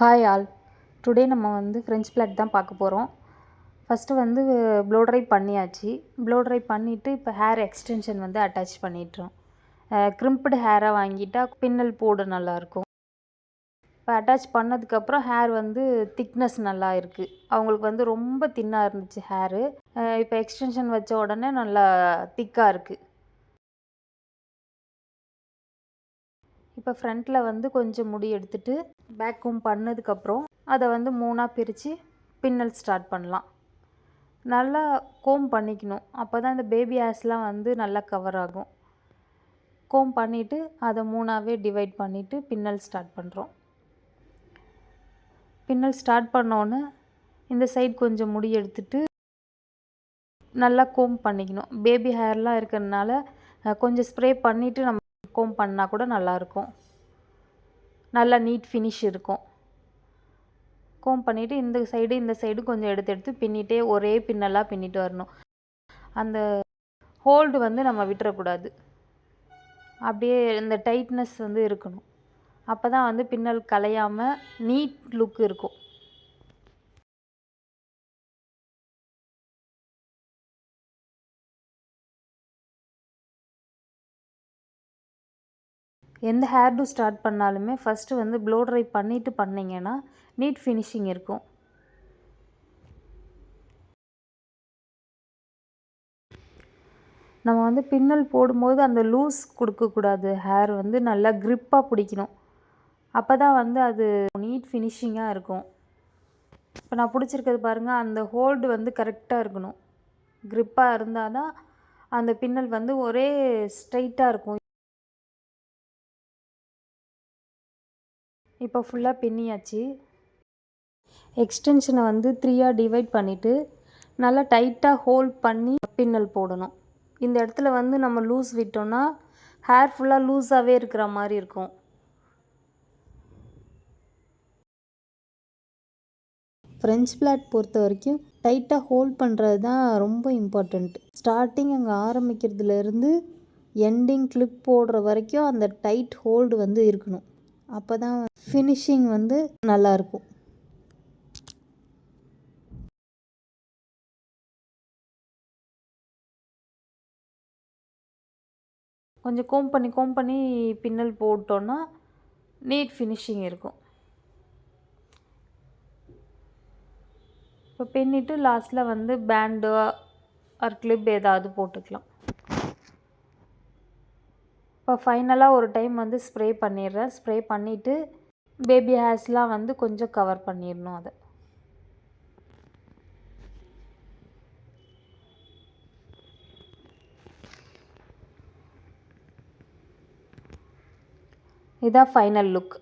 Hi all. Today நம்ம French plot தான் பார்க்க போகிறோம். ஃபஸ்ட்டு ப்ளோ ட்ரை பண்ணியாச்சு. ப்ளோ ட்ரை பண்ணிவிட்டு இப்போ ஹேர் எக்ஸ்டென்ஷன் அட்டாச் பண்ணிட்டுறோம். க்ரிம்ப்டு ஹேராக வாங்கிட்டா பின்னல் போட நல்லாயிருக்கும். இப்போ அட்டாச் பண்ணதுக்கப்புறம் ஹேர் திக்னஸ் நல்லா இருக்குது. அவங்களுக்கு ரொம்ப தின்னாக இருந்துச்சு ஹேரு. இப்போ எக்ஸ்டென்ஷன் வச்ச உடனே நல்லா திக்காக இருக்குது. இப்போ ஃப்ரண்ட்டில் கொஞ்சம் முடி எடுத்துகிட்டு பேக் கோம் பண்ணதுக்கப்புறம் அதை 3ஆக பிரித்து பின்னல் ஸ்டார்ட் பண்ணலாம். நல்லா கோம் பண்ணிக்கணும். அப்போ தான் இந்த பேபி ஹேர்ஸ்லாம் நல்லா கவர் ஆகும். கோம் பண்ணிவிட்டு அதை 3ஆகவே டிவைட் பண்ணிவிட்டு பின்னல் ஸ்டார்ட் பண்ணுறோம். பின்னல் ஸ்டார்ட் பண்ணோன்னே இந்த சைடு கொஞ்சம் முடி எடுத்துகிட்டு நல்லா கோம் பண்ணிக்கணும். பேபி ஹேர்லாம் இருக்கிறதுனால கொஞ்சம் ஸ்ப்ரே பண்ணிவிட்டு நம்ம கோம் பண்ணால் கூட நல்லாயிருக்கும். நல்லா நீட் ஃபினிஷ் இருக்கும். கோம் பண்ணிவிட்டு இந்த சைடு கொஞ்சம் எடுத்து பின்னிட்டே ஒரே பின்னலாக பின்னிட்டு வரணும். அந்த ஹோல்டு நம்ம விட்டுறக்கூடாது. அப்படியே இந்த டைட்னஸ் இருக்கணும். அப்போ தான் பின்னல் கலையாமல் நீட் லுக் இருக்கும். எந்த ஹேர் டூ ஸ்டார்ட் பண்ணாலுமே ஃபஸ்ட்டு ப்ளோ ட்ரை பண்ணிவிட்டு பண்ணிங்கன்னா நீட் ஃபினிஷிங் இருக்கும். நம்ம பின்னல் போடும்போது அந்த லூஸ் கொடுக்கக்கூடாது. ஹேர் நல்லா க்ரிப்பாக பிடிக்கணும். அப்போ தான் அது நீட் ஃபினிஷிங்காக இருக்கும். இப்போ நான் பிடிச்சிருக்கிறது பாருங்கள், அந்த ஹோல்டு கரெக்டாக இருக்கணும். க்ரிப்பாக இருந்தால் தான் அந்த பின்னல் ஒரே ஸ்ட்ரைட்டாக இருக்கும். இப்போ ஃபுல்லாக பின்னியாச்சு. எக்ஸ்டென்ஷனை 3ஆக டிவைட் பண்ணிவிட்டு நல்லா டைட்டாக ஹோல்ட் பண்ணி பின்னல் போடணும். இந்த இடத்துல நம்ம லூஸ் விட்டோம்னா ஹேர் ஃபுல்லாக லூஸாகவே இருக்கிற மாதிரி இருக்கும். ஃப்ரெஞ்ச் பிளாட் பொறுத்த வரைக்கும் டைட்டாக ஹோல்ட் பண்ணுறது தான் ரொம்ப இம்பார்ட்டண்ட். ஸ்டார்டிங் அங்கே ஆரம்பிக்கிறதுலேருந்து எண்டிங் கிளிப் போடுற வரைக்கும் அந்த டைட் ஹோல்டு இருக்கணும். அப்போ தான் ஃபினிஷிங் நல்லாயிருக்கும். கொஞ்சம் கோம் பண்ணி பின்னல் போட்டோன்னா நீட் ஃபினிஷிங் இருக்கும். இப்போ பின்னிட்டு லாஸ்ட்டில் பேண்டோ ஆர் கிளிப் ஏதாவது போட்டுக்கலாம். இப்போ ஃபைனலாக ஒரு டைம் ஸ்ப்ரே பண்ணிடுறேன். ஸ்ப்ரே பண்ணிவிட்டு பேபி ஹேர்ஸ்லாம் கொஞ்சம் கவர் பண்ணிடணும். அதை இதான் ஃபைனல் லுக்.